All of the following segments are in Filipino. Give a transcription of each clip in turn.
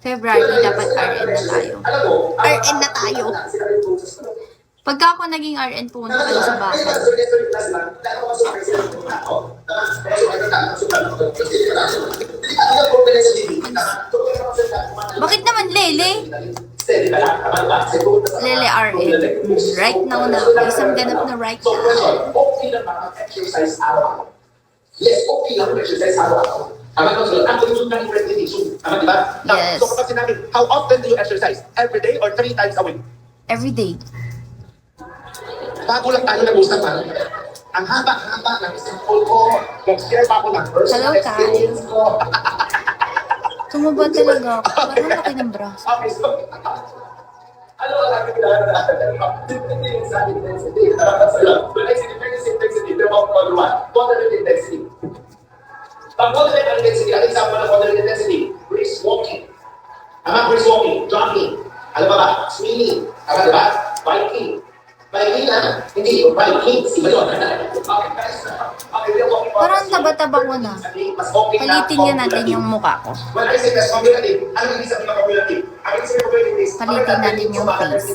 February, dapat RN na tayo. RN na tayo. Pagka ako naging RN, pumunta kayo sa bahay. Bakit naman Lele? Lele RN. Right now na. Isang ganap na right now. Yes, okay lang mag-exercise araw-araw. Actually, sundan yung presentation. Diba? Yes. So kapag sinabi, how often do you exercise? Every day or 3 times a week? Every day. Bago lang tayo nag-usap ha. Ang haba-haba ng simple ko. Nag-share pa ako ng personal Hello, experience ko. Tumaba talaga ako. Parang laki ng braso. Okay, so... Ano ang lagi kailangan natin? Depende yung sa intensity. When I say intensity, they're all called one. Moderate intensity. Pag moderate intensity, an example of moderate intensity, brisk walking. Brisk walking, jogging. Ano ba ba? Swimming. Diba? Biking. Biking na. Hindi, biking. Iba yun. Parang taba-taba ko na. Palitin nga natin yung mukha ko. When I say that's cumulative, ano yung isang cumulative? Palitin natin yung face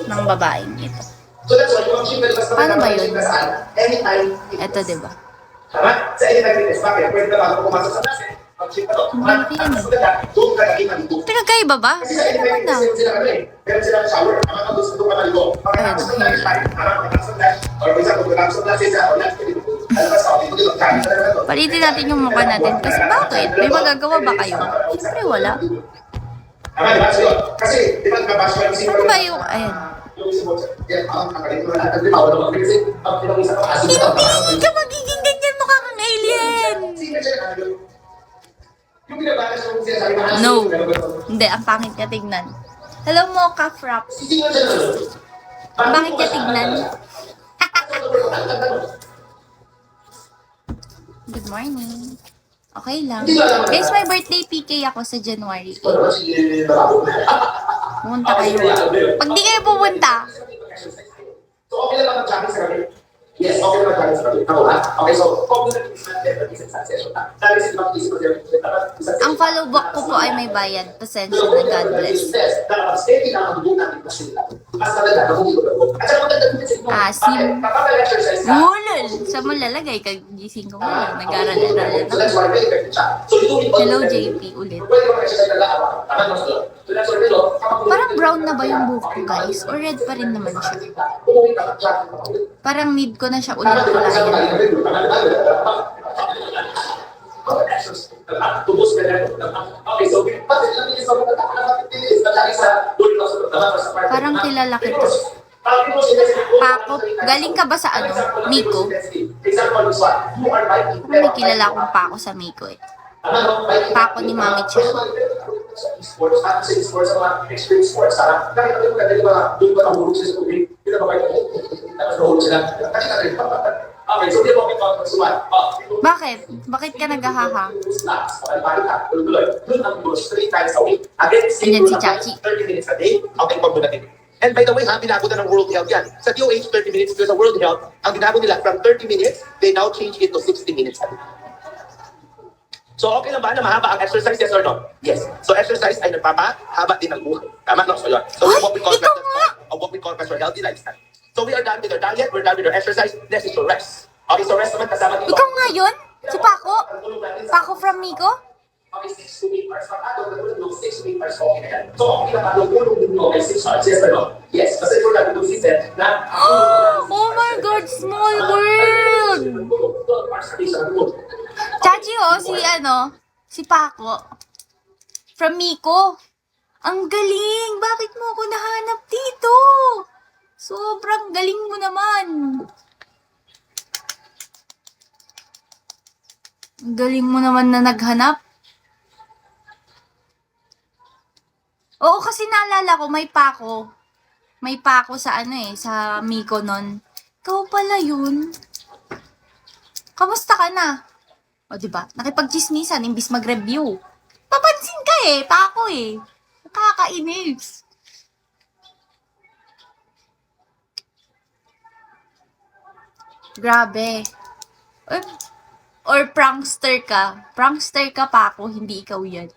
ng babaeng ito. So that's why yung shift na Paano ba yun? Anytime. Ito, diba? Tama? Sa anytime fitness, bakit? Pwede na bago pumasok sa klase. Pag-shift na to. Doon ka naging nandito. Teka, kaiba ba? Kasi sa anytime Ano? fitness, sila kami. Meron silang shower. Ang gusto ka maligo. Pagkatapos ng lunch time, pagkatapos ng lunch, or minsan pagkatapos ng lunch, or lunch, Palitin natin yung mukha natin. Kasi bakit? May magagawa ba kayo? Siyempre wala. Kasi, di ba nagbabash ko yung simple? Ano ba yung... Ayan. Hindi ka magiging ganyan, mukha kang alien! No. Hindi, ang pangit ka tignan. Hello, Mocha Frap. Ang pangit ka tignan. Good morning. Okay lang. Guys, my birthday PK ako sa January 8. Pumunta kayo. Pag di kayo pumunta, So, okay lang mag-jogging sa gabi? Yes, okay lang mag-jogging sa gabi. Ako ha? Okay, so, cognitive session. ang follow back ko po ay may bayad. Pasensya na, God bless. Asim. Ulol! Sa mo lalagay, kagising ko ngayon. Nag-aral-aral na. Hello, JP, ulit. Parang brown na ba yung buhok ko, guys? Or red pa rin naman siya? Parang need ko na siya ulit kulayan. Parang kilala kita. Paco, galing ka ba sa ano? Miko? Parang may kilala akong Paco sa Miko eh. Paco ni Mami Chan. Sports, extreme sports, nakita ko yung kagaling mga doon ba nahulog sila sa tubig, yun na ba kayo? Tapos nahulog sila. Okay, so di ba may pagkakasuman? Bakit? Bakit ka naghahaha? Doon ang gulos 3 times a week. Again, Ayan si Chachi. 30 minutes a day, okay, pag natin. And by the way, binago na ng World Health yan. Sa DOH, 30 minutes, sa World Health, ang binago nila from 30 minutes, they now change it to 60 minutes a day. So okay lang ba na mahaba ang exercise, yes or no? Yes. So exercise ay nagpapahaba din ng buhay. Tama, no? So yun. So Ay, what we call ikaw nga! what we call your healthy lifestyle. So we are done with our diet, we're done with our exercise, next is your rest. Okay, so rest naman kasama dito. Ikaw nga yun? Si Paco? Paco from Miko? Okay, 6 to 8 hours. Pag ato, nagulog 6 to 8 hours, okay na yan. So okay na ba, nagulog din mo, 6 hours, yes or no? Yes, kasi for that, ito si Seth, na Oh my God, small world! Chachi oh, si Paco. From Miko. Ang galing! Bakit mo ako nahanap dito? Sobrang galing mo naman. Ang galing mo naman na naghanap. Oo, kasi naalala ko, may Paco. May Paco sa sa Miko nun. Ikaw pala yun. Kamusta ka na? O, diba? Nakipag-chismisan, imbis mag-review. Papansin ka Paco Nakakainis. Grabe. Or prankster ka. Prankster ka, Paco, hindi ikaw yan.